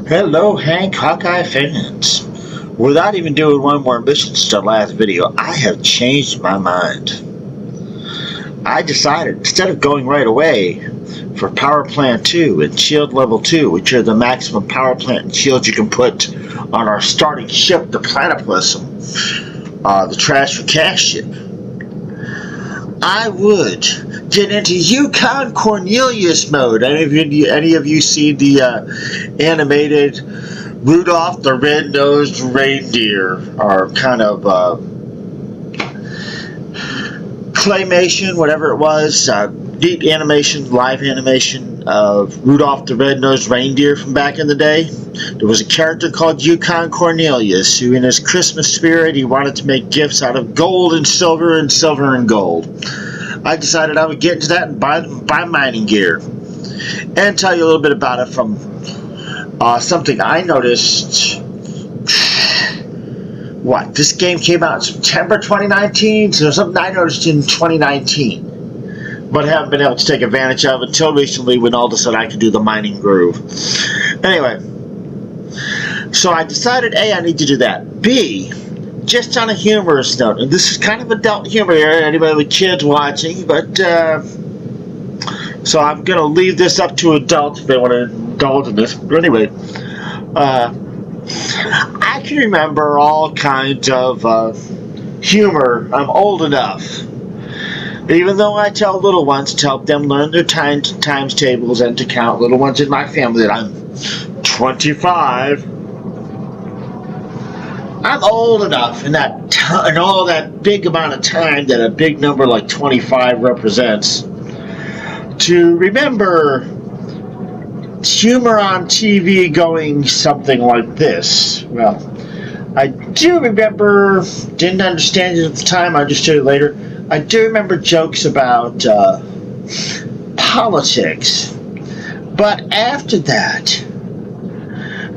Hello, Hank Hawkeye fans. Without even doing one more mission since the last video, I have changed my mind. I decided, instead of going right away for Power Plant 2 and Shield Level 2, which are the maximum power plant and shields you can put on our starting ship, the Platypus, the Trash for Cash ship, I would get into Yukon Cornelius mode. Any of you see the animated Rudolph the Red-Nosed Reindeer, or kind of claymation, whatever it was, neat animation, live animation of Rudolph the Red-Nosed Reindeer from back in the day? There was a character called Yukon Cornelius who, in his Christmas spirit, he wanted to make gifts out of gold and silver and gold. I decided I would get into that and buy mining gear and tell you a little bit about it from something I noticed. This game came out in September 2019, so something I noticed in 2019, but haven't been able to take advantage of until recently when all of a sudden I could do the mining groove. Anyway, so I decided A, I need to do that. B, just on a humorous note, and this is kind of adult humor here, anybody with kids watching, but so I'm going to leave this up to adults if they want to indulge in this. But anyway, I can remember all kinds of humor. I'm old enough, even though I tell little ones to help them learn their times tables and to count, little ones in my family, that I'm 25. I'm old enough in all that big amount of time that a big number like 25 represents to remember humor on TV going something like this. Well, I do remember, didn't understand it at the time, I understood it later. I do remember jokes about politics. But after that,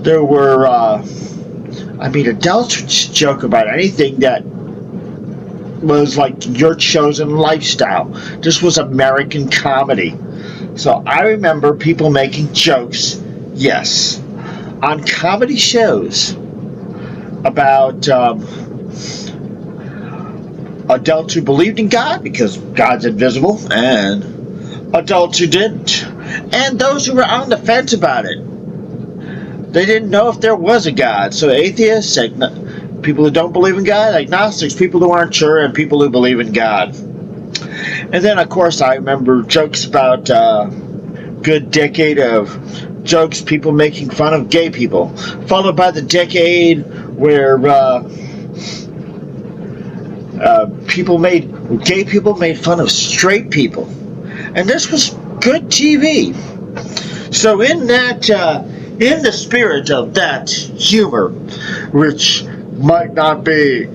there were, adults would just joke about anything that was like your chosen lifestyle. This was American comedy. So I remember people making jokes, yes, on comedy shows about adults who believed in God because God's invisible, and adults who didn't, and those who were on the fence about it. They didn't know if there was a God. So atheists, people who don't believe in God, agnostics, people who aren't sure, and people who believe in God. And then, of course, I remember jokes about good decade of jokes, people making fun of gay people, followed by the decade where gay people made fun of straight people, and this was good TV. So in the spirit of that humor, which might not be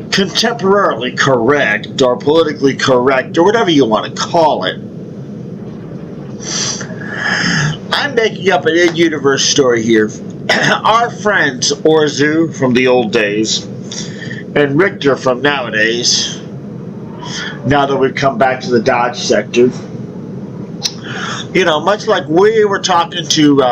contemporarily correct or politically correct or whatever you want to call it, I'm making up an in-universe story here. Our friends Orzu from the old days and Richter from nowadays, now that we've come back to the Dodge sector, much like we were talking to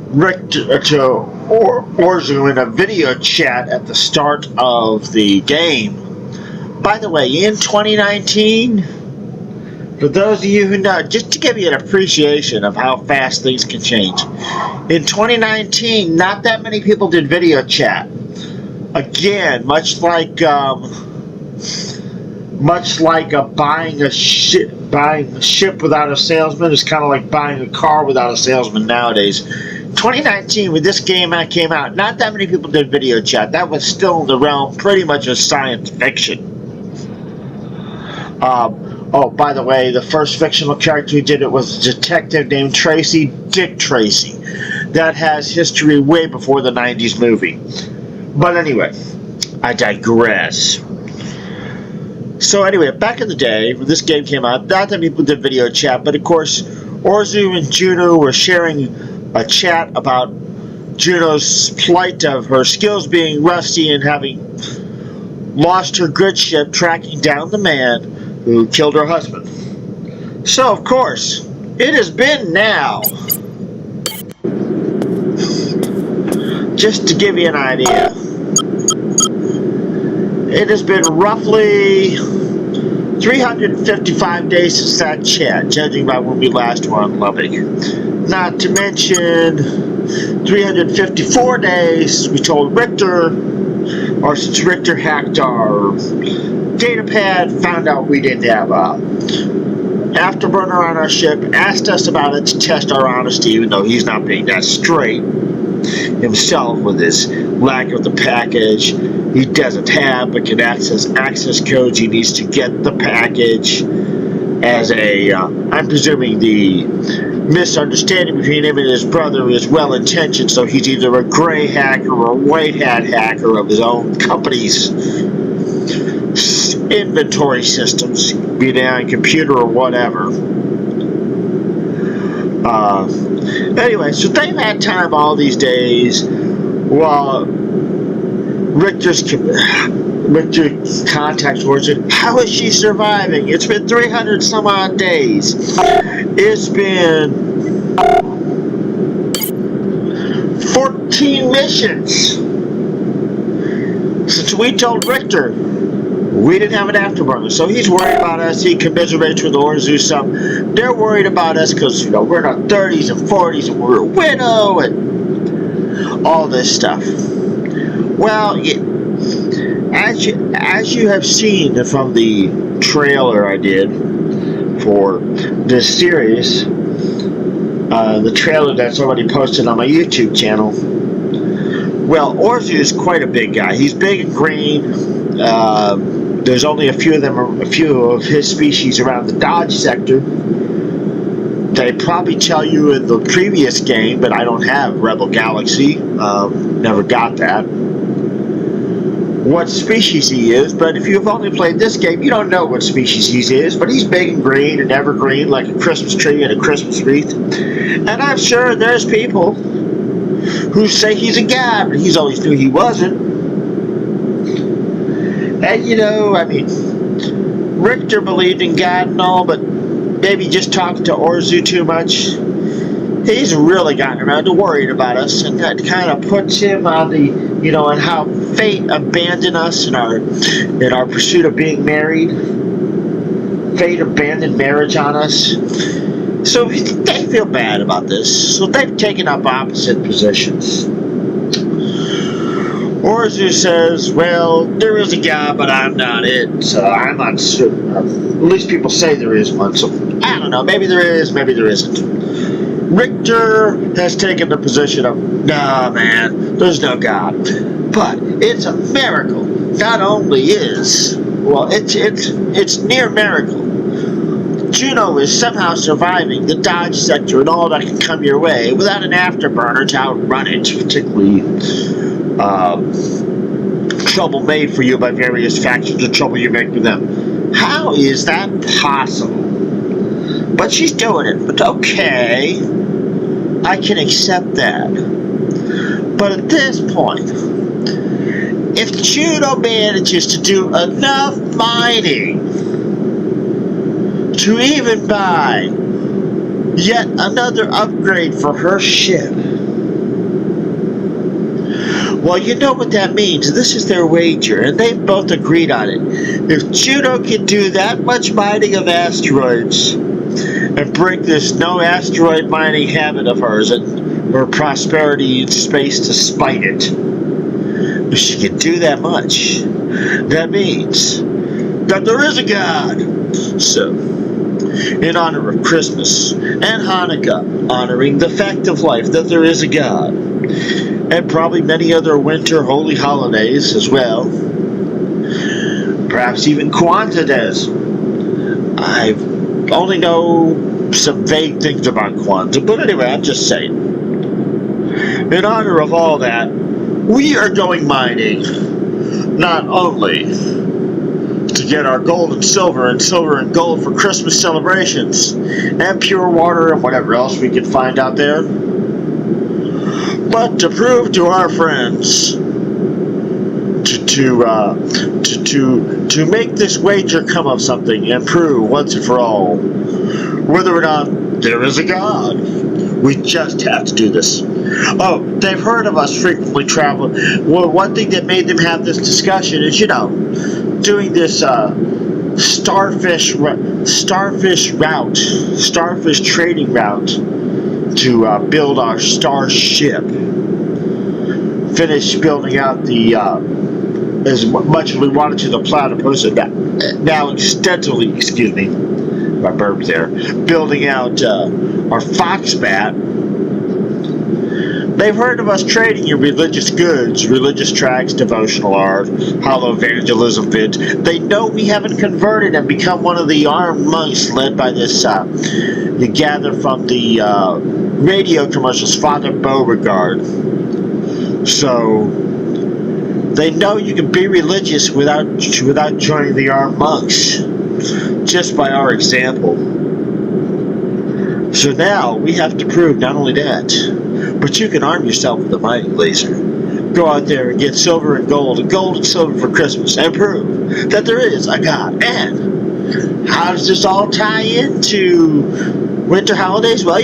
Richter, to Orzu in a video chat at the start of the game. By the way, in 2019, for those of you who know, just to give you an appreciation of how fast things can change, in 2019, not that many people did video chat. Again, much like buying a ship without a salesman is kind of like buying a car without a salesman nowadays. 2019, when this game came out, not that many people did video chat. That was still in the realm pretty much of science fiction. By the way, the first fictional character who did it was a detective named Dick Tracy. That has history way before the 90s movie. But anyway, I digress. So anyway, back in the day, when this game came out, not that many people did video chat, but of course, Orzu and JUNO were sharing a chat about JUNO's plight of her skills being rusty and having lost her good ship tracking down the man who killed her husband. So, of course, it has been now Just to give you an idea, it has been roughly 355 days since that chat, judging by when we last were on Lubbock. Not to mention 354 days we told Richter, or since Richter hacked our datapad, found out we didn't have a afterburner on our ship, asked us about it to test our honesty, even though he's not being that straight himself with his lack of the package he doesn't have, but can access codes he needs to get the package. As a, I'm presuming the misunderstanding between him and his brother is well intentioned, so he's either a gray hacker or a white hat hacker of his own company's inventory systems, be it on computer or whatever. Anyway, so they've had time all these days while Richter contacts towards it. How is she surviving? It's been 300 some odd days. It's been 14 missions since we told Richter we didn't have an afterburner, so he's worried about us. He commiserates with Orzu some. They're worried about us because, you know, we're in our 30s and 40s and we're a widow and all this stuff. Well, as you have seen from the trailer I did for this series, the trailer that's already posted on my YouTube channel, well, Orzu is quite a big guy. He's big and green. There's only a few of his species around the Dodge sector. They probably tell you in the previous game, but I don't have Rebel Galaxy. Never got that. What species he is, but if you've only played this game, you don't know what species he is, but he's big and green and evergreen like a Christmas tree and a Christmas wreath. And I'm sure there's people who say he's a god, but he's always knew he wasn't. And, you know, I mean, Richter believed in God and all, but maybe just talking to Orzu too much. He's really gotten around to worrying about us, and that kind of puts him on the, you know, and how fate abandoned us in our pursuit of being married. Fate abandoned marriage on us. So they feel bad about this. So they've taken up opposite positions. Orzu says, well, there is a God, but I'm not it. So I'm not certain. At least people say there is one. So I don't know. Maybe there is, maybe there isn't. Richter has taken the position of, nah, man, there's no God. But it's a miracle. Not only is, well, it's near miracle. JUNO is somehow surviving the Dodge sector and all that can come your way without an afterburner to outrun it, particularly trouble made for you by various factions or trouble you make with them. How is that possible? But she's doing it. But okay, I can accept that. But at this point, if JUNO manages to do enough mining to even buy yet another upgrade for her ship, well, you know what that means. This is their wager, and they've both agreed on it. If JUNO can do that much mining of asteroids and break this no asteroid mining habit of hers and her prosperity in space to spite it, if she can do that much, that means that there is a God. So, in honor of Christmas and Hanukkah, honoring the fact of life that there is a God, and probably many other winter holy holidays as well. Perhaps even Kwanzaa does. I only know some vague things about Kwanzaa, but anyway, I'm just saying. In honor of all that, we are going mining, not only to get our gold and silver and gold for Christmas celebrations, and pure water and whatever else we can find out there, but to prove to our friends, to make this wager come of something and prove once and for all whether or not there is a God. We just have to do this. Oh, they've heard of us frequently traveling. Well, one thing that made them have this discussion is, doing this starfish trading route to build our starship. Finish building out the as much as we wanted to the platypus, and now extensively, excuse me, my burp there, building out our fox bat. They've heard of us trading in religious goods, religious tracts, devotional art, hollow evangelism vids. They know we haven't converted and become one of the armed monks led by this, you gather from the radio commercials, Father Beauregard. So, they know you can be religious without joining the armed monks, just by our example. So now, we have to prove not only that, but you can arm yourself with a mining laser. Go out there and get silver and gold and silver for Christmas, and prove that there is a God. And how does this all tie into winter holidays? Well,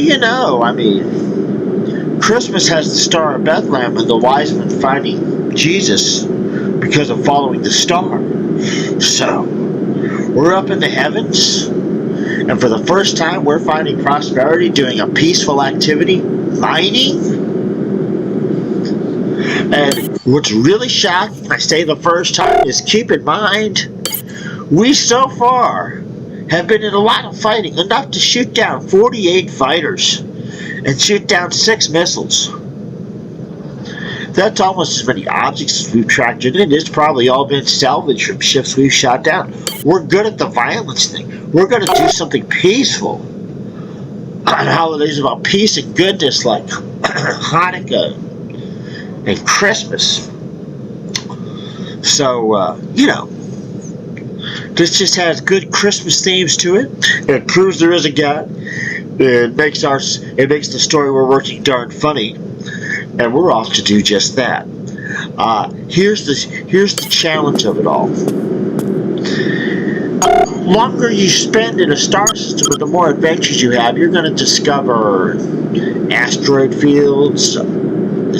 Christmas has the Star of Bethlehem and the wise men finding Jesus because of following the star. So, we're up in the heavens, and for the first time, we're finding prosperity doing a peaceful activity, mining. And what's really shocking, I say the first time, is keep in mind, we so far have been in a lot of fighting, enough to shoot down 48 fighters and shoot down 6 missiles. That's almost as many objects as we've tracked in. It's probably all been salvaged from ships we've shot down. We're good at the violence thing. We're going to do something peaceful on holidays about peace and goodness like Hanukkah and Christmas. So, this just has good Christmas themes to it. It proves there is a God. It makes the story we're working darn funny, and we're off to do just that. Here's the challenge of it all. The longer you spend in a star system, the more adventures you have, you're going to discover asteroid fields,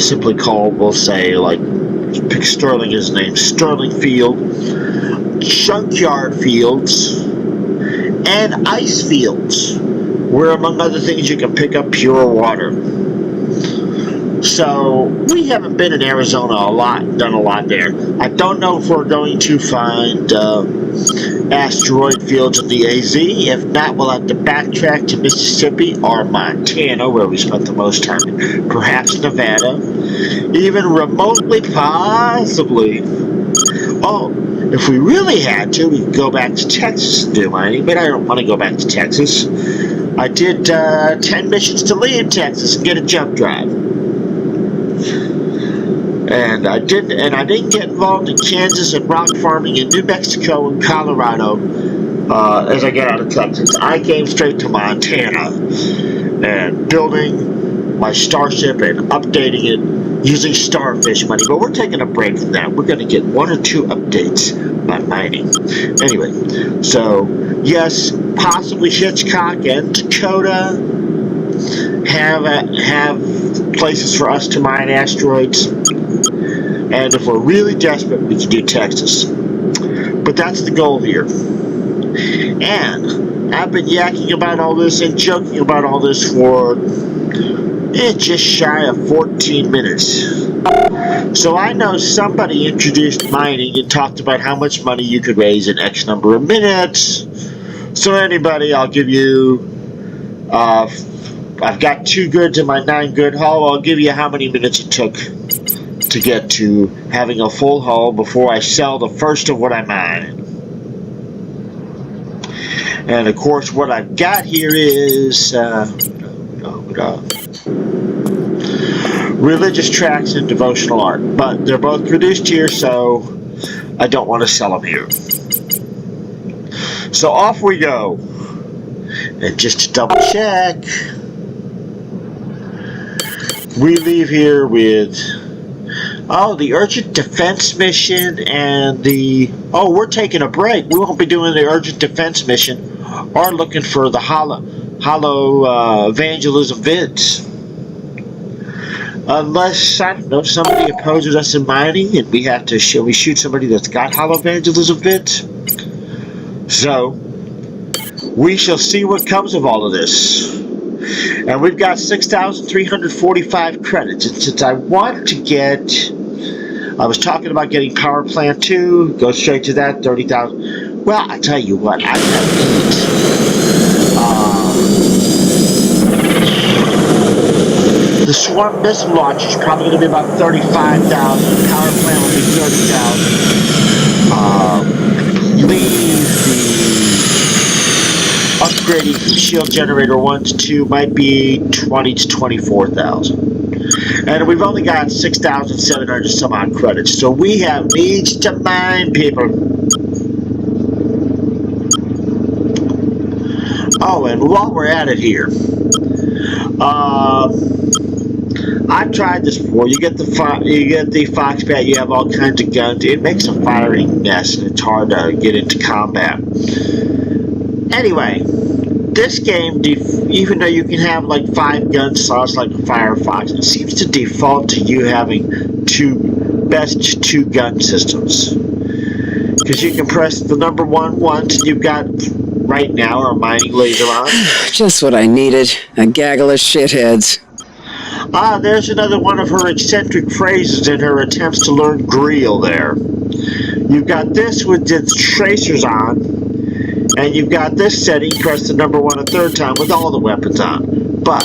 simply called, we'll say, like, pick Sterling as name, Sterling Field, junkyard fields, and ice fields, where, among other things, you can pick up pure water. So, we haven't been in Arizona done a lot there. I don't know if we're going to find asteroid fields in the AZ. If not, we'll have to backtrack to Mississippi or Montana, where we spent the most time. Perhaps Nevada. Even remotely, possibly. Oh, if we really had to, we could go back to Texas and do mining, but I don't want to go back to Texas. I did 10 missions to leave Texas and get a jump drive. And I didn't get involved in Kansas and rock farming in New Mexico and Colorado as I got out of Texas. I came straight to Montana and building my starship and updating it using starfish money. But we're taking a break from that. We're going to get 1 or 2 updates on mining. Anyway, so yes, possibly Hitchcock and Dakota have places for us to mine asteroids. And if we're really desperate, we can do Texas. But that's the goal here. And I've been yakking about all this and joking about all this for just shy of 14 minutes. So I know somebody introduced mining and talked about how much money you could raise in X number of minutes. So anybody, I'll give you, I've got 2 goods in my 9 good haul. I'll give you how many minutes it took to get to having a full haul before I sell the first of what I mine. And of course, what I've got here is religious tracts and devotional art, but they're both produced here, so I don't want to sell them here. So off we go. And just to double check, we leave here with the urgent defense mission and we're taking a break. We won't be doing the urgent defense mission or looking for the hollow evangelism vids. Unless, I don't know, somebody opposes us in mining and we have to we shoot somebody that's got hollow evangelism bits. So, we shall see what comes of all of this. And we've got 6,345 credits. And since I want to get... I was talking about getting Power Plant 2, go straight to that, 30,000. Well, I tell you what, I got the Swarm missile launch is probably going to be about 35,000. Power Plant will be 30,000. Leave the upgrading from Shield Generator 1 to 2 might be 20 to 24,000. And we've only got 6,700 some odd credits, so we have needs to mine, people. Oh, and while we're at it here, I've tried this before. You get the Fox Bat, you have all kinds of guns. It makes a firing mess, and it's hard to get into combat. Anyway, this game, even though you can have like 5 gun slots like a Firefox, it seems to default to you having best two gun systems. Because you can press the number 1 once, and you've got, right now, our mining laser on. Just what I needed. A gaggle of shitheads. Ah, there's another one of her eccentric phrases in her attempts to learn Greel there. You've got this with its tracers on, and you've got this setting, press the number 1 a third time with all the weapons on. But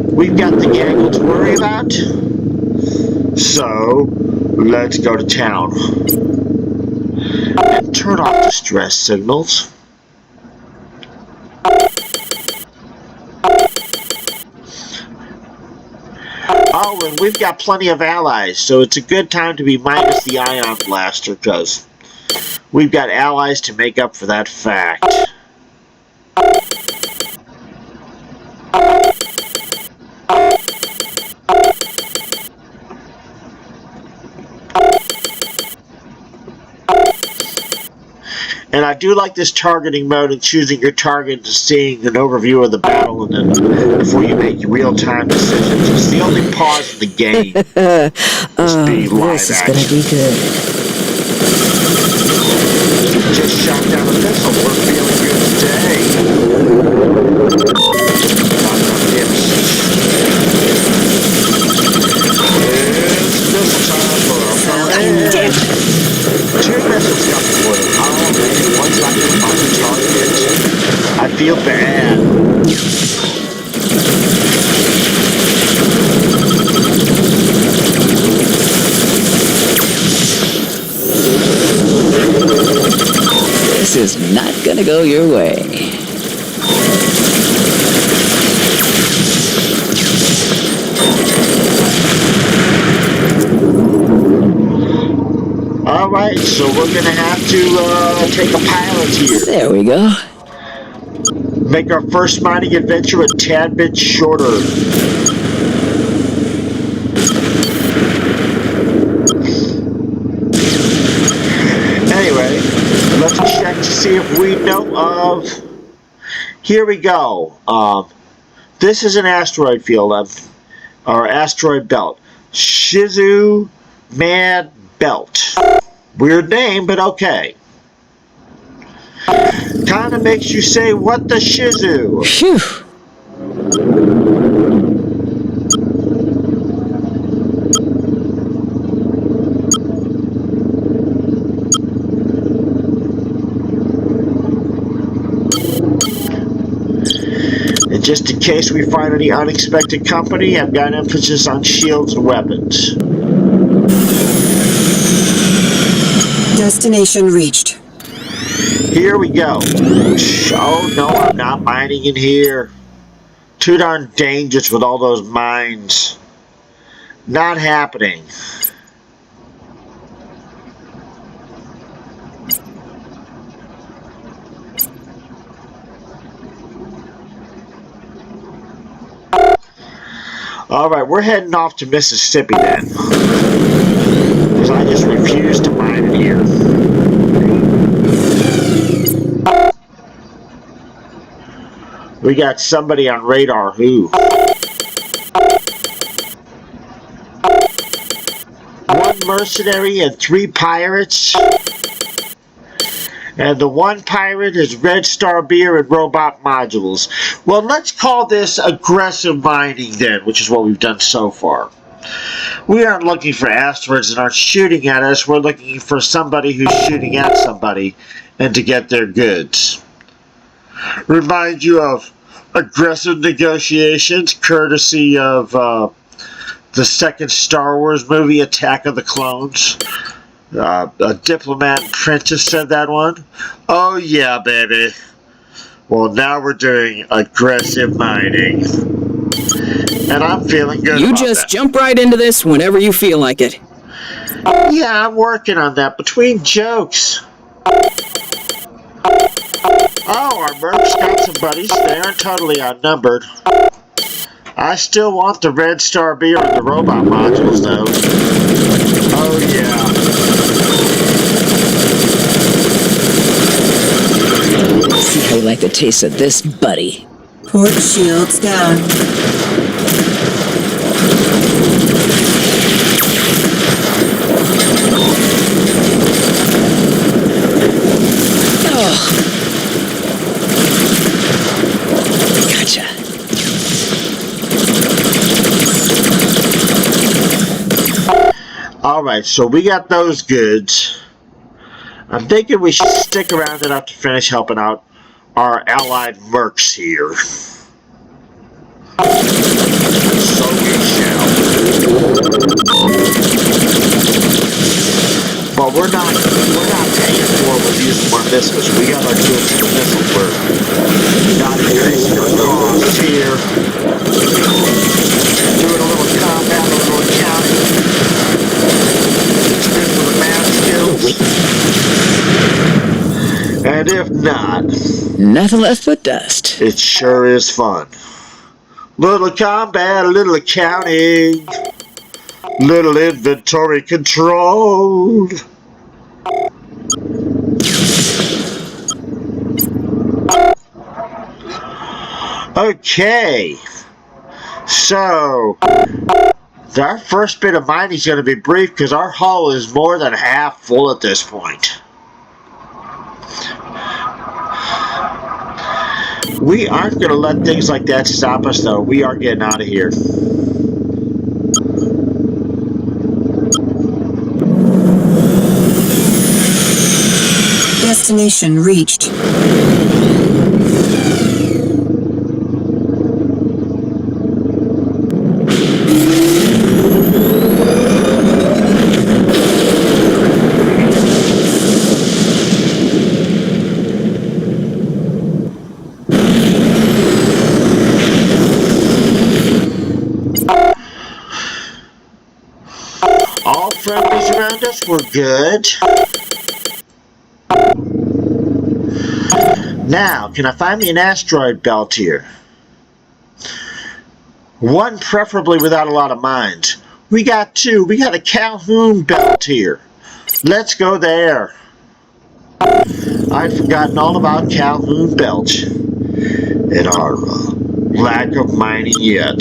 we've got the gaggle to worry about, so let's go to town. And turn off distress signals. Oh, and we've got plenty of allies, so it's a good time to be minus the ion blaster, because we've got allies to make up for that fact. And I do like this targeting mode and choosing your target and seeing an overview of the battle and then before you make real-time decisions. It's the only pause in the game. This is gonna be good. Just shot down a missile. We're feeling good today. It's missile time for our damn. 2 missiles coming for them. Oh man, one's not going to find the target. I feel bad. This is not gonna go your way. Alright, so we're going to have to take a pilot here. There we go. Make our first mining adventure a tad bit shorter. Anyway, let's check to see if we know of... Here we go. This is an asteroid field, or asteroid belt. Shizu Mad Belt. Weird name, but okay. Kind of makes you say, what the shizu? Phew. And just in case we find any unexpected company, I've got emphasis on shields and weapons. Destination reached. Here we go. Oh no, I'm not mining in here. Too darn dangerous with all those mines. Not happening. Alright, we're heading off to Mississippi then. Because I just refuse to mine in here. We got somebody on radar. Who? 1 mercenary and 3 pirates. And the 1 pirate is Red Star Beer and robot modules. Well, let's call this aggressive mining then, which is what we've done so far. We aren't looking for asteroids that aren't shooting at us. We're looking for somebody who's shooting at somebody and to get their goods. Remind you of aggressive negotiations, courtesy of the second Star Wars movie, Attack of the Clones. A diplomat and princess said that one. Oh yeah, baby. Well, now we're doing aggressive mining. And I'm feeling good You about just that. jump right into this whenever you feel like it. Yeah, I'm working on that between jokes. Oh, our mercs got some buddies. They aren't totally outnumbered. I still want the Red Star Beer and the robot modules, though. Oh, yeah. See how you like the taste of this, buddy. Port shields down. Oh. Gotcha. Alright, so we got those goods. I'm thinking we should stick around enough to finish helping out our allied mercs here. So we shall. But we're not paying for it with using more missiles. We got our goods for missile work. Not increasing our costs here. Doing a little combat, a little accounting. It's good for the math skills. And if not, Nothing left but dust. it sure is fun. Little combat, a little accounting, little inventory control. Okay, so our first bit of mining is going to be brief because our hull is more than half full at this point. We aren't going to let things like that stop us, though. We are getting out of here. Destination reached. All friendlies around us were good. Now, can I find me an asteroid belt here? One preferably without a lot of mines. We got 2. We got a Calhoun belt here. Let's go there. I'd forgotten all about Calhoun belt and our lack of mining yet.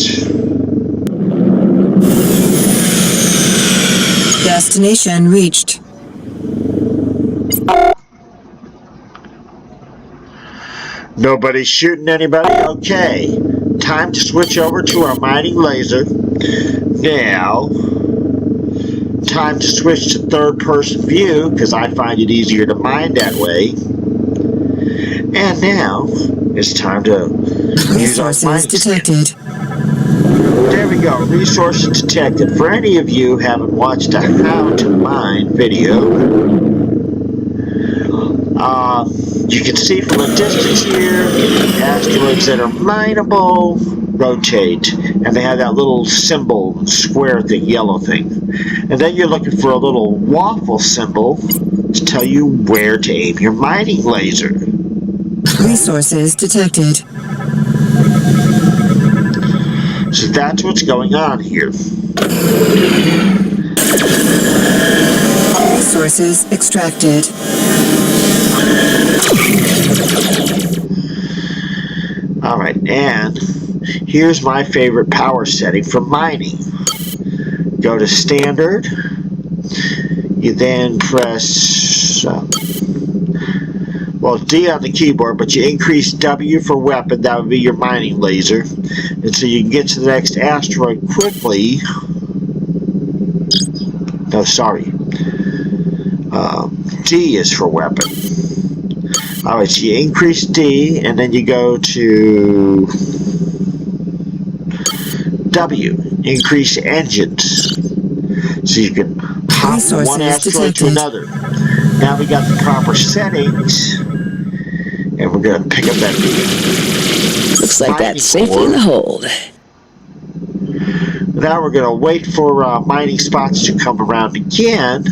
Destination reached. Nobody's shooting anybody? Okay. Time to switch over to our mining laser. Now, time to switch to third-person view, because I find it easier to mine that way. And now, it's time to use our Resources mining detected. There we go. Resources detected. For any of you who haven't watched a how to mine video, you can see from a distance here, asteroids that are mineable rotate, and they have that little symbol, square thing, yellow thing. And then you're looking for a little waffle symbol to tell you where to aim your mining laser. Resources detected. So that's what's going on here. Resources extracted. Alright, and here's my favorite power setting for mining. Go to standard, You then press well, D on the keyboard, but you increase W for weapon. That would be your mining laser, and so you can get to the next asteroid quickly. No, sorry. D is for weapon. Alright, so you increase D, and then you go to W. Increase engines. So you can hop from one asteroid to another. Now we got the proper settings, and we're going to pick up that Looks like that's safely in the hold. Now we're going to wait for mining spots to come around again.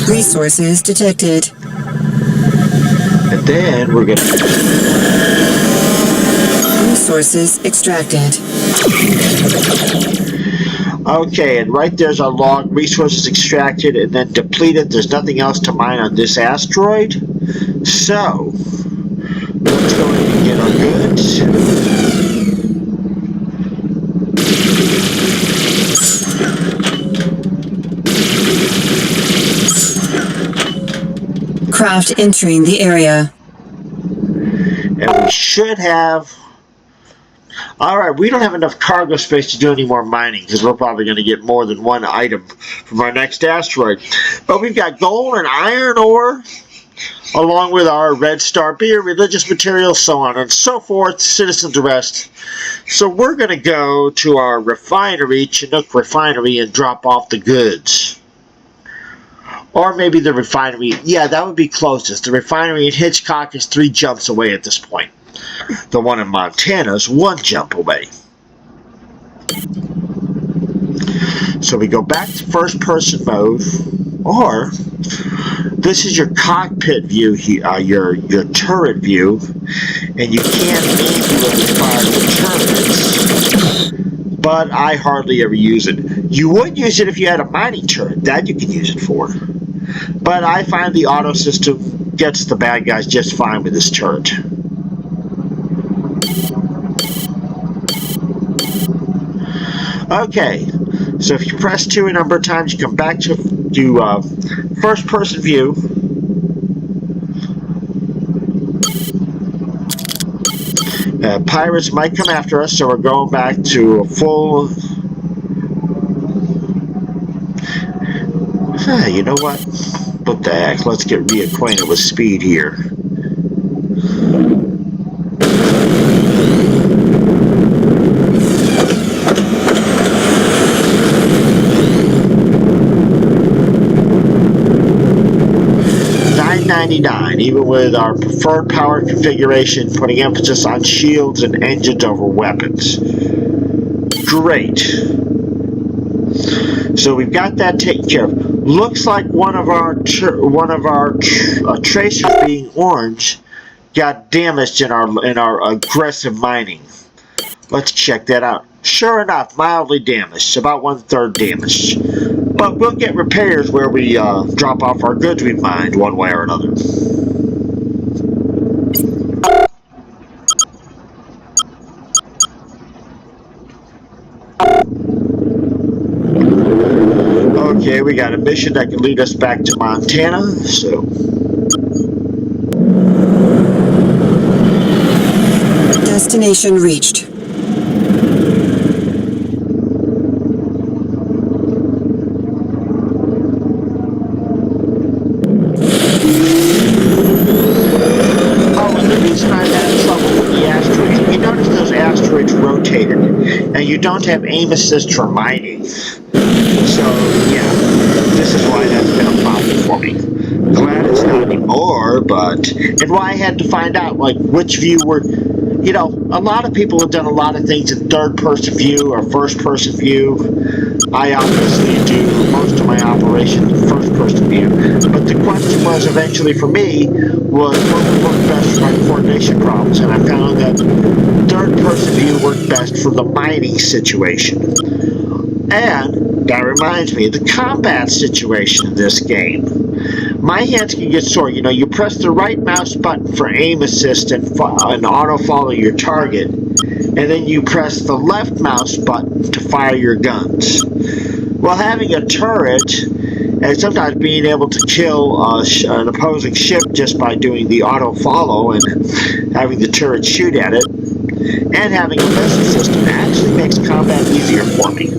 Resources detected. And then we're going to... Resources extracted. Okay, and right there's our log. Resources extracted and then depleted. There's nothing else to mine on this asteroid. So, let's go ahead and get our goods. Craft entering the area. And we should have... Alright, we don't have enough cargo space to do any more mining because we're probably going to get more than one item from our next asteroid. But we've got gold and iron ore, along with our red star beer, religious materials, so on and so forth, citizens arrest. So we're going to go to our refinery, Chinook Refinery, and drop off the goods. Or maybe the refinery, yeah, that would be closest. The refinery in Hitchcock is 3 jumps away at this point. The one in Montana is 1 jump away. So we go back to first person mode, or this is your cockpit view, your turret view, and you can't ambulance fire the turrets, but I hardly ever use it. You would use it if you had a mining turret, that you can use it for. But I find the auto system gets the bad guys just fine with this turret. Okay, so if you press 2 a number of times, you come back to first-person view. Pirates might come after us, so we're going back to a full... you know what? What the heck? Let's get reacquainted with speed here. Even with our preferred power configuration, putting emphasis on shields and engines over weapons. Great. So we've got that taken care of. Looks like one of our tracers, being orange, got damaged in our aggressive mining. Let's check that out. Sure enough, mildly damaged, about 1/3 damaged. But we'll get repairs where we drop off our goods we mined, one way or another. Okay, we got a mission that can lead us back to Montana, so... Destination reached. And you don't have aim assist for mining. So, yeah, this is why that's been a problem for me. Glad it's not anymore, but... And why I had to find out, like, which view were... You know, a lot of people have done a lot of things in third-person view or first-person view. I obviously do most of my operations in first-person view. But the question was, eventually for me, was what would work best for my coordination problems. And I found that third-person view worked best for the mining situation. And That reminds me of the combat situation in this game. My hands can get sore. You know, you press the right mouse button for aim assist and auto follow your target, and then you press the left mouse button to fire your guns. Well, having a turret and sometimes being able to kill an opposing ship just by doing the auto follow and having the turret shoot at it, and having a missile system actually makes combat easier for me.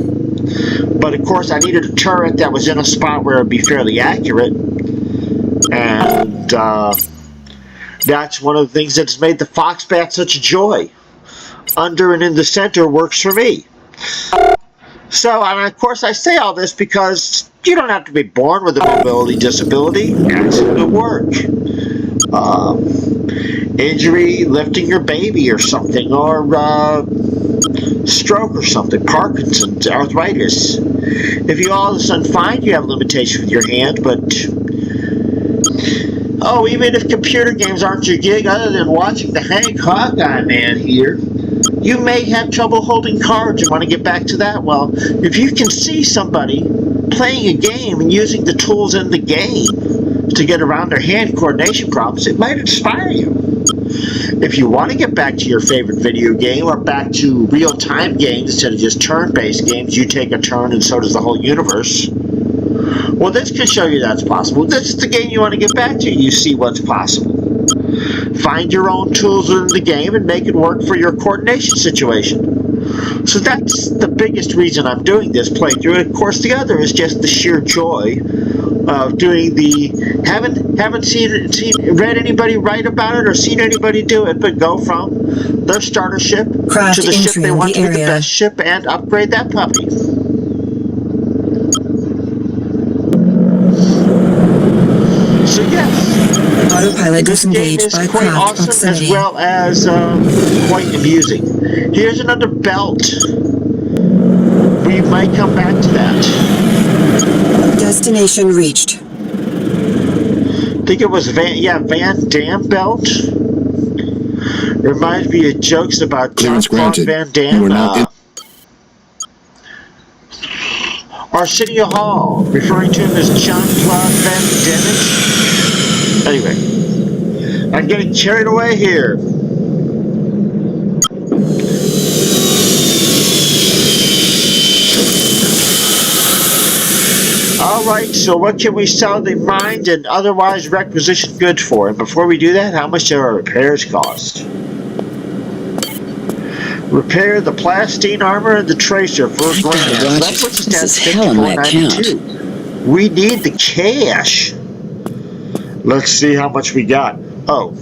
But of course, I needed a turret that was in a spot where it would be fairly accurate, and that's one of the things that's made the Foxbat such a joy. Under and in the center works for me. So, and of course, I say all this because you don't have to be born with a mobility disability. Accident at work. Injury, lifting your baby or something, or stroke or something, Parkinson's, arthritis. If you all of a sudden find you have limitations with your hand, but even if computer games aren't your gig, other than watching the Hank Hawkeye Man here, you may have trouble holding cards and want to get back to that. Well, if you can see somebody playing a game and using the tools in the game to get around their hand coordination problems, it might inspire you. If you want to get back to your favorite video game or back to real-time games instead of just turn-based games, you take a turn and so does the whole universe. Well, this can show you that's possible. This is the game you want to get back to. You see what's possible. Find your own tools in the game and make it work for your coordination situation. So that's the biggest reason I'm doing this playthrough. And of course, the other is just the sheer joy of doing the haven't read anybody write about it or seen anybody do it, but go from their starter ship to the ship they want to be the best ship and upgrade that puppy. So yes, Autopilot this game disengaged is by quite craft awesome proximity. as well as quite amusing. Here's another belt. We might come back to that. Destination reached. I think it was Van Damme belt. Reminds me of jokes about Jean-Claude Van Damme. Arsenio Hall, referring to him as Jean-Claude Van Damme. Anyway, I'm getting carried away here. Alright, so what can we sell the mined and otherwise requisition goods for? And before we do that, how much do our repairs cost? Repair the plastine armor and the tracer for $1,000. So that puts us down to $54.92. We need the cash. Let's see how much we got. Oh.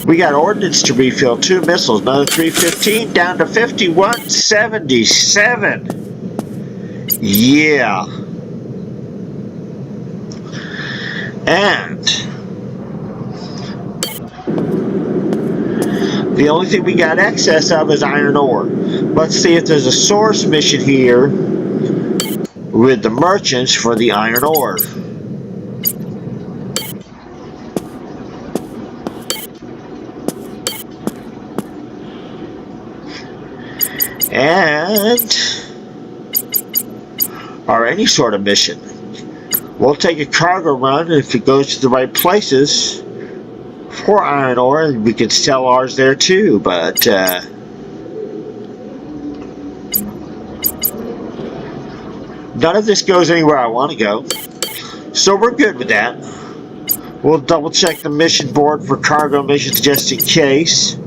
We got ordnance to refill, 2 missiles, another 315, down to 5177. Yeah. And the only thing we got excess of is iron ore. Let's see if there's a source mission here with the merchants for the iron ore. And or any sort of mission. We'll take a cargo run if it goes to the right places for iron ore, and we can sell ours there too, but none of this goes anywhere I want to go, so we're good with that. We'll double check the mission board for cargo missions just in case.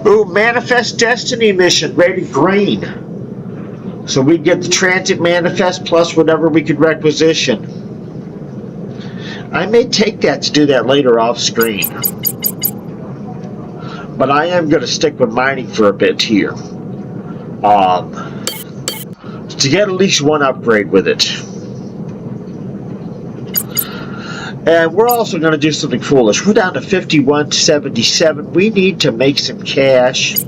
Ooh, Manifest Destiny mission, rated green. So we get the transit manifest plus whatever we could requisition. I may take that to do that later off screen. But I am going to stick with mining for a bit here. To get at least one upgrade with it. And we're also going to do something foolish. We're down to 5177. We need to make some cash.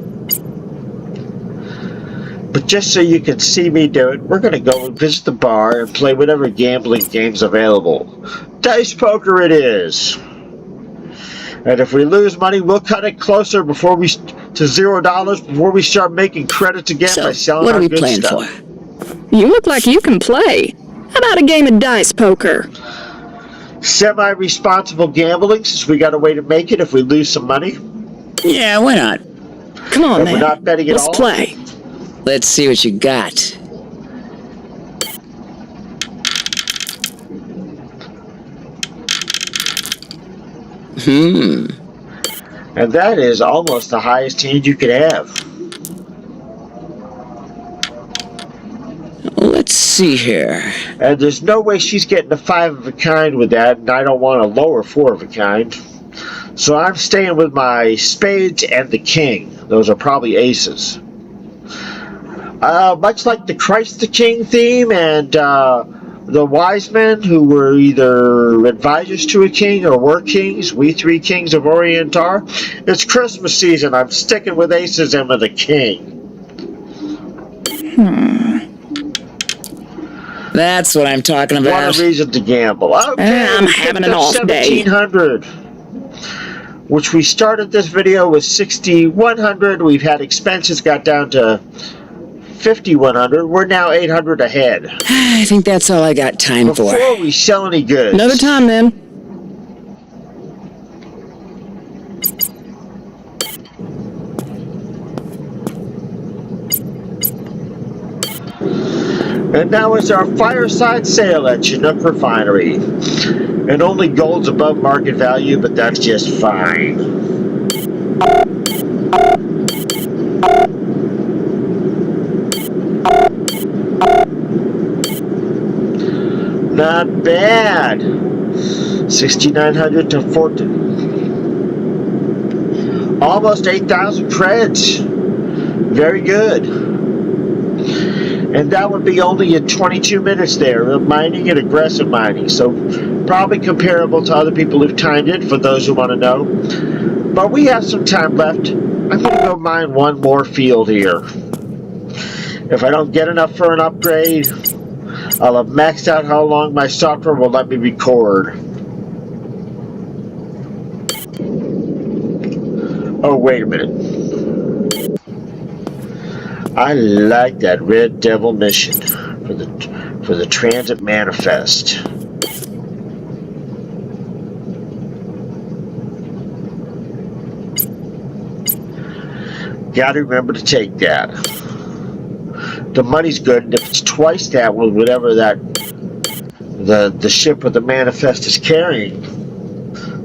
But just so you can see me do it, we're going to go and visit the bar and play whatever gambling game's available. Dice poker it is. And if we lose money, we'll cut it closer before we to $0 before we start making credits again by So, selling what are our we good playing stuff. for? You look like you can play. How about a game of dice poker? Semi-responsible gambling, since we got a way to make it if we lose some money. Yeah, why not? Come on, And we're then. not betting at Let's all. play. Let's see what you got. And that is almost the highest hand you could have. Let's see here. And there's no way she's getting a 5 of a kind with that, and I don't want a lower 4 of a kind. So I'm staying with my spades and the king. Those are probably aces. Much like the Christ the King theme and the wise men who were either advisors to a king or were kings, we three kings of Orient are. It's Christmas season. I'm sticking with aces and with a king. That's what I'm talking What about. a reason to gamble. Okay, I'm we having picked an up off day. 1700, which we started this video with 6100. We've had expenses got down to 5100. We're now 800 ahead. I think that's all I got time for. Before we sell any goods. Another time, then. And now is our fireside sale at Chinook Refinery. And only gold's above market value, but that's just fine. Not bad. 6,900 to 14. Almost 8,000 creds. Very good. And that would be only in 22 minutes there of mining and aggressive mining. So probably comparable to other people who've timed it, for those who want to know. But we have some time left. I'm going to go mine one more field here. If I don't get enough for an upgrade, I'll have maxed out how long my software will let me record. Oh, wait a minute. I like that Red Devil mission for the Transit Manifest. Gotta remember to take that. The money's good, and if it's twice that with whatever that the ship with the manifest is carrying,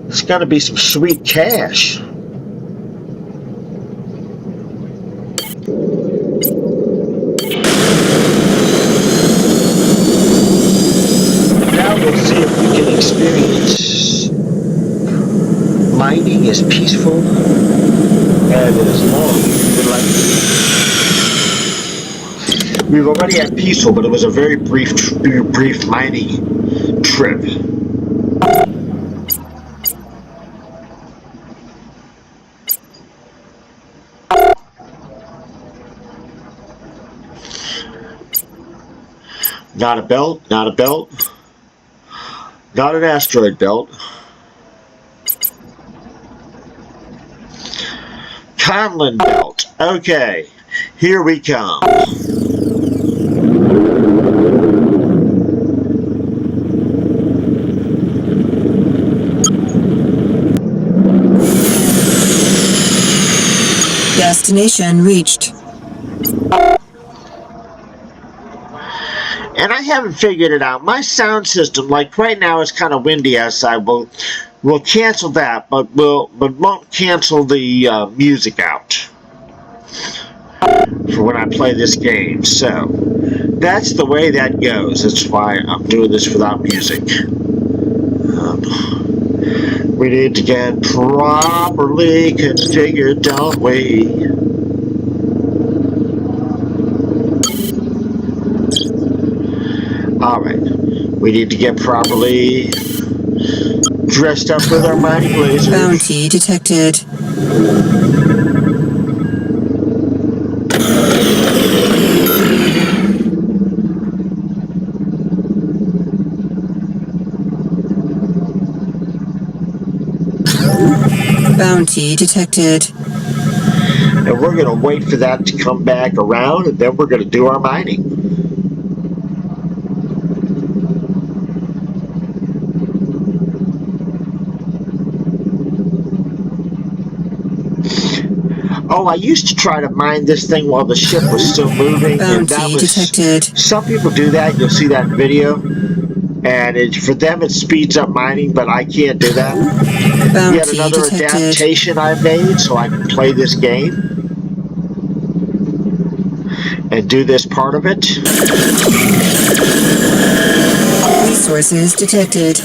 it's gonna be some sweet cash. Now we'll see if we can experience mining as peaceful and as long as we would like to. We've already had peaceful, but it was a very brief mining trip. Not a belt, not a belt, not an asteroid belt. Conlon belt. Okay, here we come. Destination reached. And I haven't figured it out. My sound system, like right now, is kind of windy outside. We'll cancel that, but won't cancel the music out for when I play this game. So that's the way that goes. That's why I'm doing this without music. We need to get properly configured, don't we? Alright, we need to get properly dressed up with our mining lasers. Bounty detected. Bounty detected. And we're going to wait for that to come back around, and then we're going to do our mining. Oh, I used to try to mine this thing while the ship was still moving, and that Bounty was... detected. Some people do that. You'll see that in video. And for them, it speeds up mining, but I can't do that. Bounty Yet another detected. adaptation I made so I can play this game and do this part of it. Resources detected.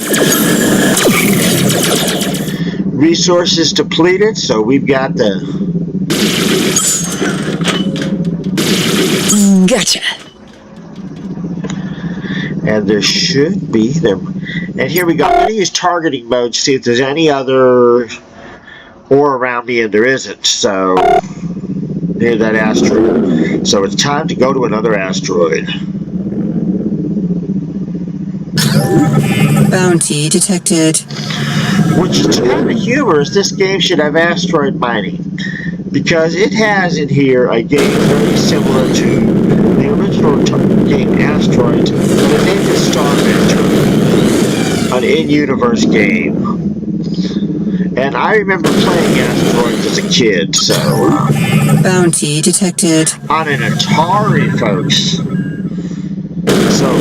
Resources depleted, so we've got the... Gotcha. And there should be them. And here we go. I'm going to use targeting mode to see if there's any other ore around me, and there isn't. So, near that asteroid. So it's time to go to another asteroid. Bounty detected. Which is kind of humorous. This game should have asteroid mining, because it has in here a game very similar to the original game Asteroids, but it named it Starventure, an in-universe game. And I remember playing Asteroids as a kid, so... Bounty detected. on an Atari, folks. So,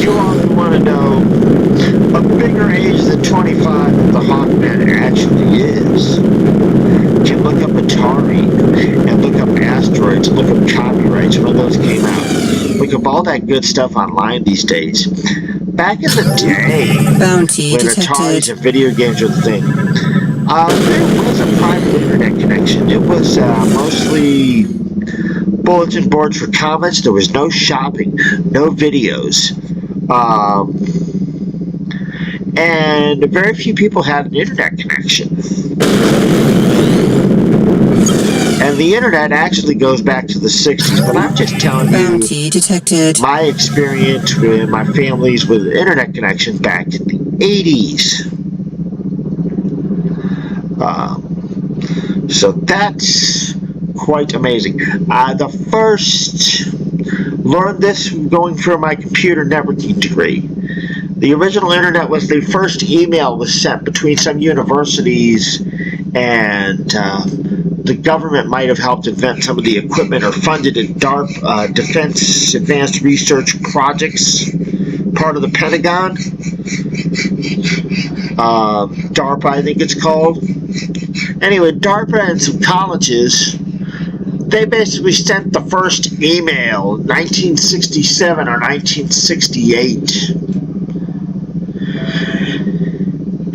you all who want to know a bigger age than 25 that the Hawkman actually is, can look up Atari and look up Asteroids, look up copyrights when those came out. Look up all that good stuff online these days. Back in the day, Bounty when detected. Ataris and video games were the thing, there was a private internet connection. It was mostly bulletin boards for comments. There was no shopping, no videos. And very few people had an internet connection. And the internet actually goes back to the 60s, but I'm just telling Bounty you detected. my experience with my family's with internet connection back in the 80s. So that's quite amazing. The first learned this going through my computer networking degree. The original internet was the first email was sent between some universities, and the government might have helped invent some of the equipment or funded it. DARPA, Defense Advanced Research Projects, part of the Pentagon. DARPA, I think it's called. Anyway, DARPA and some colleges, they basically sent the first email in 1967 or 1968.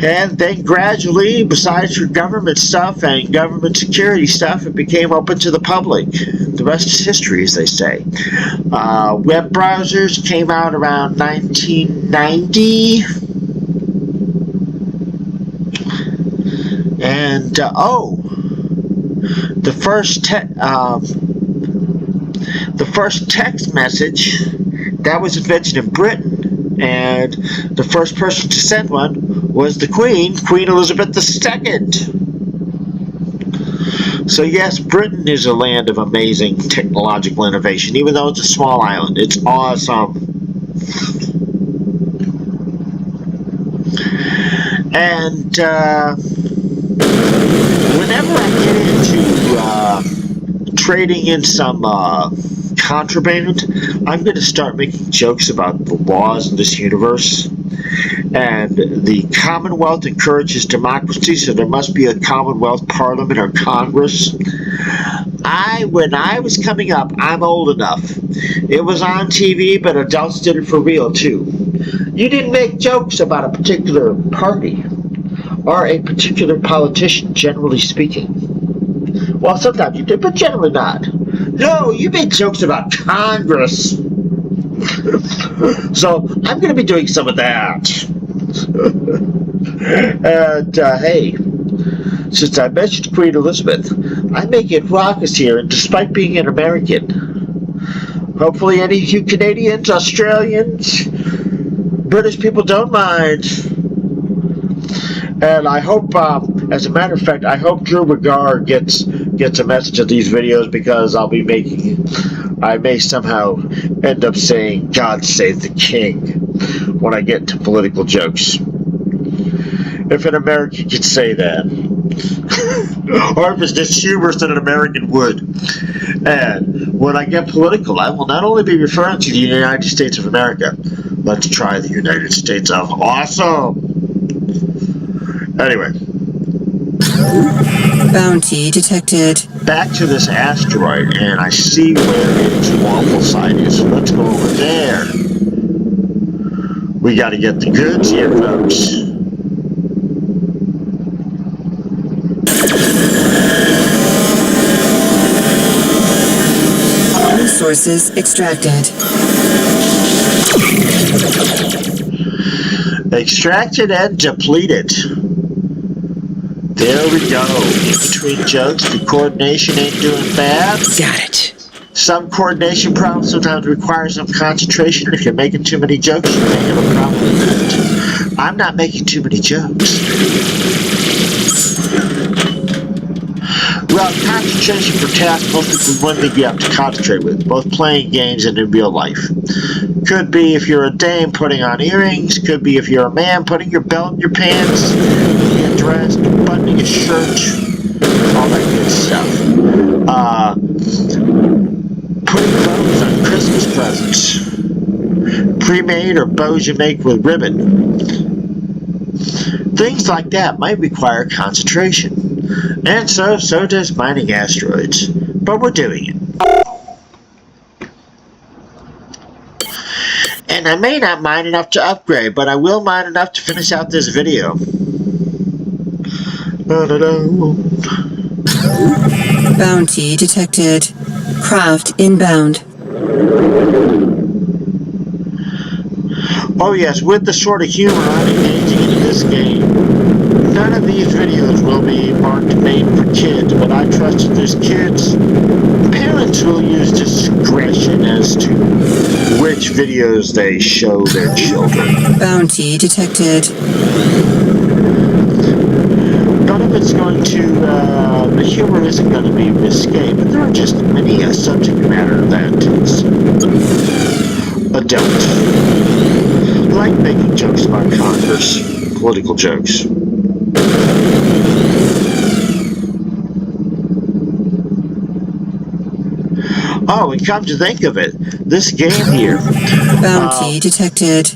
And then gradually, besides for government stuff and government security stuff, it became open to the public. The rest is history, as they say. Web browsers came out around 1990. And, the first text message, that was invented in Britain, and the first person to send one was the Queen Elizabeth II. So yes, Britain is a land of amazing technological innovation, even though it's a small island. It's awesome. And whenever I get into trading in some contraband, I'm going to start making jokes about the laws of this universe. And the Commonwealth encourages democracy, so there must be a Commonwealth Parliament or Congress. When I was coming up, I'm old enough. It was on TV, but adults did it for real, too. You didn't make jokes about a particular party or a particular politician, generally speaking. Well, sometimes you did, but generally not. No, you made jokes about Congress. So, I'm going to be doing some of that. And, hey, since I mentioned Queen Elizabeth, I may get raucous here, and despite being an American, hopefully any of you Canadians, Australians, British people don't mind. And I hope, as a matter of fact, I hope Drew Regard gets a message of these videos, because I may somehow end up saying "God save the King" when I get into political jokes. If an American could say that, or if it's just humorous that an American would. And when I get political, I will not only be referring to the United States of America. Let's try the United States of awesome. Anyway. Bounty detected. Back to this asteroid, and I see where its waffle site is. So let's go over there. We got to get the goods here, folks. Resources extracted. Extracted and depleted. There we go. In between jokes, the coordination ain't doing bad. Got it. Some coordination problems sometimes require some concentration, and if you're making too many jokes, you may have a problem with that. I'm not making too many jokes. Well, concentration for tasks, most people one thing you have to concentrate with, both playing games and in real life. Could be if you're a dame putting on earrings, could be if you're a man putting your belt in your pants, getting dressed, buttoning a shirt, all that good stuff. Putting bows on Christmas presents. Pre-made or bows you make with ribbon. Things like that might require concentration. And so does mining asteroids. But we're doing it. And I may not mine enough to upgrade, but I will mine enough to finish out this video. Bounty detected. Craft inbound. Oh yes, with the sort of humor I'm engaging in this game, none of these videos will be marked made for kids, but I trust that there's kids. Parents will use discretion as to which videos they show their children. Bounty detected. None of it's going to, the humor isn't going to be risque, but there are just many subject matter that is adult. Like making jokes about Congress, political jokes. Oh, and come to think of it, this game here, Bounty detected.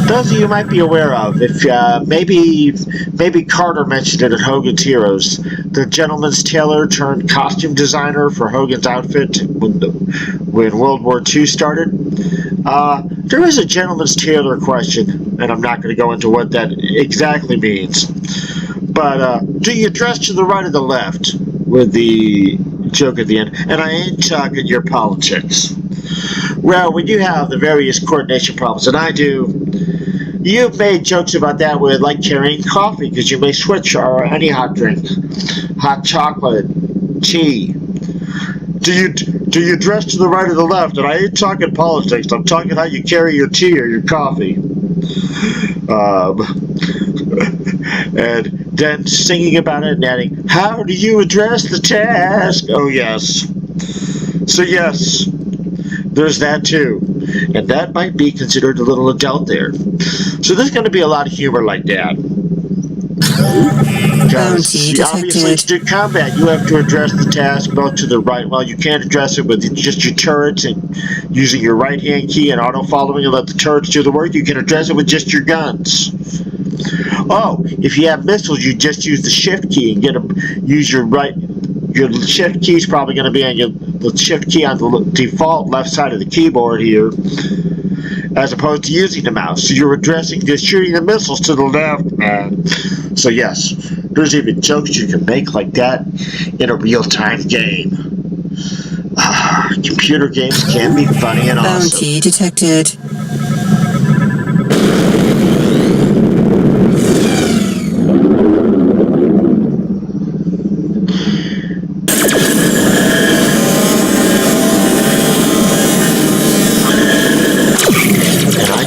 those of you might be aware of, if maybe Carter mentioned it at Hogan's Heroes, the gentleman's tailor turned costume designer for Hogan's outfit when World War II started. There is a gentleman's tailor question, and I'm not going to go into what that exactly means. But do you dress to the right or the left? With the joke at the end, and I ain't talking your politics. Well, when you have the various coordination problems, and I do, you've made jokes about that with like carrying coffee, because you may switch, or any hot drink, hot chocolate, tea. Do you dress to the right or the left? And I ain't talking politics. I'm talking how you carry your tea or your coffee. And then singing about it and adding, how do you address the task? Oh, yes. So, yes, there's that too. And that might be considered a little adult there. So there's going to be a lot of humor like that. Because obviously to do combat, you have to address the task both to the right. Well, you can't address it with just your turrets and using your right-hand key and auto-following and let the turrets do the work. You can address it with just your guns. Oh, if you have missiles, you just use the shift key and use your right. Your shift key is probably going to be on the shift key on the default left side of the keyboard here, as opposed to using the mouse. So you're just shooting the missiles to the left, man. So yes, there's even jokes you can make like that in a real-time game. Computer games can be funny and awesome. Bounty detected.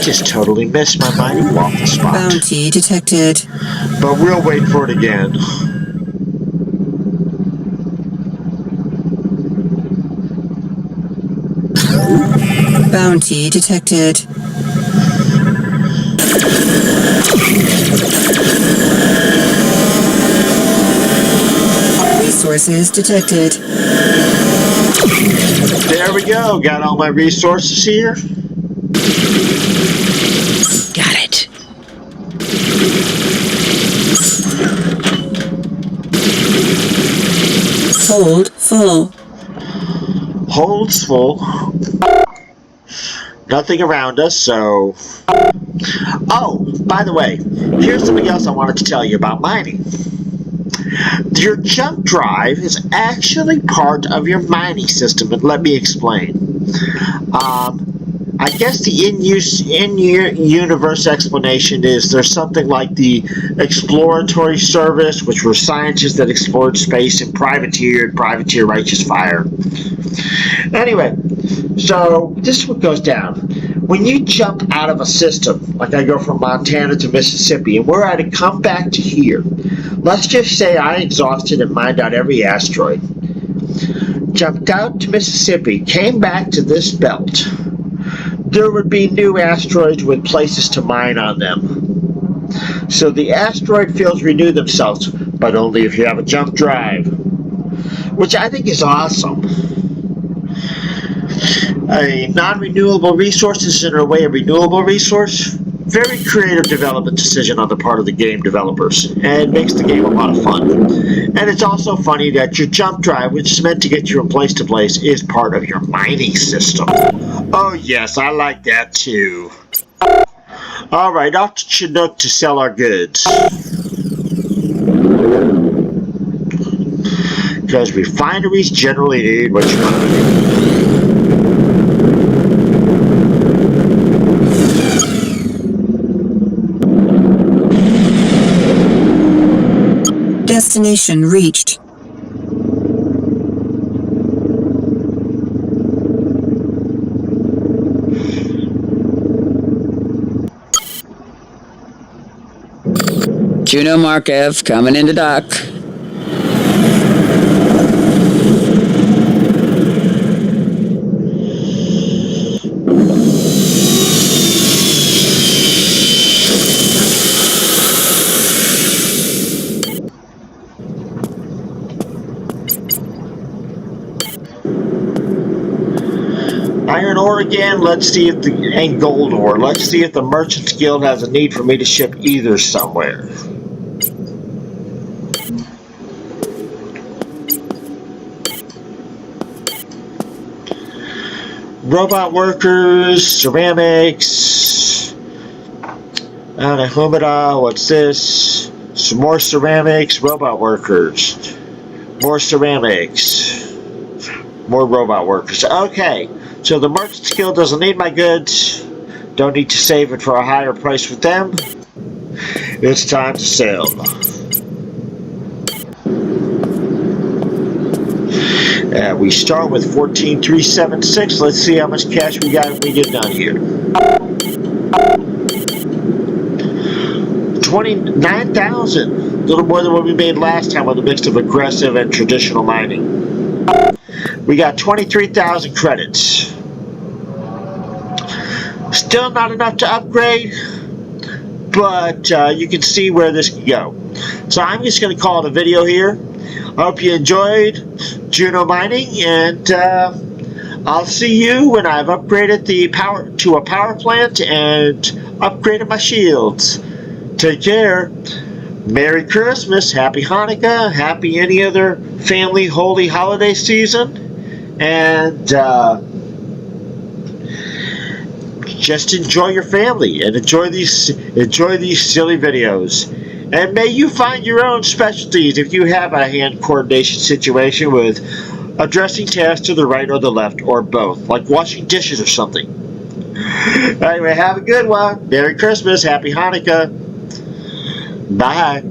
just totally missed my mining waffle spot. Bounty detected. But we'll wait for it again. Bounty detected. Resources detected. There we go. Got all my resources here. Got it. Hold full. Holds full. Nothing around us, so... Oh, by the way, here's something else I wanted to tell you about mining. Your jump drive is actually part of your mining system, and let me explain. I guess the in-universe explanation is there's something like the exploratory service, which were scientists that explored space and privateer righteous fire. Anyway, so this is what goes down. When you jump out of a system, like I go from Montana to Mississippi, and we're at to come back to here, let's just say I exhausted and mined out every asteroid, jumped out to Mississippi, came back to this belt, there would be new asteroids with places to mine on them. So the asteroid fields renew themselves, but only if you have a jump drive, which I think is awesome. A non-renewable resource is in a way a renewable resource. Very creative development decision on the part of the game developers, and it makes the game a lot of fun. And it's also funny that your jump drive, which is meant to get you from place to place, is part of your mining system. Oh yes, I like that too. Alright, off to Chinook to sell our goods. Because refineries generally need what you mine. Destination reached. JUNO Markev coming into dock. Iron ore again, let's see if and gold ore. Let's see if the Merchants Guild has a need for me to ship either somewhere. Robot workers, ceramics, humida, what's this? Some more ceramics, robot workers, more ceramics, more robot workers. Okay. So the Merchants Guild doesn't need my goods. Don't need to save it for a higher price with them. It's time to sell. We start with 14,376. Let's see how much cash we got when we get done here. 29,000. A little more than what we made last time with a mix of aggressive and traditional mining. We got 23,000 credits. Still not enough to upgrade, but you can see where this can go. So I'm just going to call it a video here. I hope you enjoyed JUNO mining, and I'll see you when I've upgraded the power to a power plant and upgraded my shields. Take care. Merry Christmas, Happy Hanukkah, Happy any other family holy holiday season, and just enjoy your family and enjoy these silly videos. And may you find your own specialties if you have a hand coordination situation with addressing tasks to the right or the left or both, like washing dishes or something. Anyway, have a good one. Merry Christmas, Happy Hanukkah. Bye.